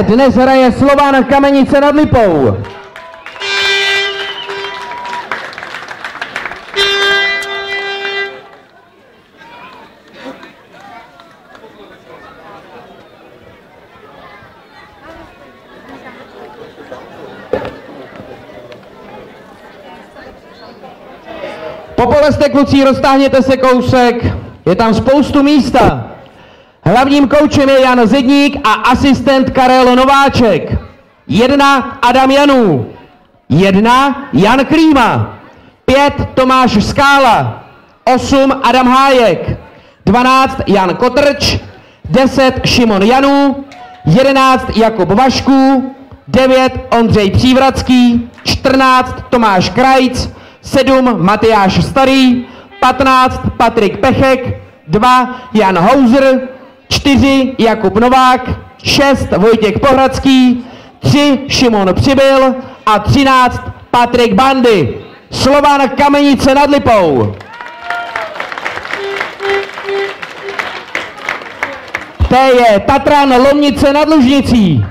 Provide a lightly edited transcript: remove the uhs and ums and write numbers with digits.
dnes hraje Slovan Kamenice nad Lipou. Po poleste, kluci, roztáhněte se kousek, je tam spoustu místa. Hlavním koučem je Jan Zedník a asistent Karel Nováček. 1 Adam Janů, 1 Jan Klíma, 5 Tomáš Skála, 8 Adam Hájek, 12 Jan Kotrč, 10 Šimon Janů, 11 Jakub Vašků, 9 Ondřej Přívratský, 14 Tomáš Krajc, 7 Matyáš Starý, 15 Patrik Pechek, 2 Jan Houser, 4 Jakub Novák, 6 Vojtěch Pohradský, 3 Šimon Přibyl a 13 Patrik Bandy. Slovan Kamenice nad Lipou. T je Tatran Lomnice nad Lužnicí.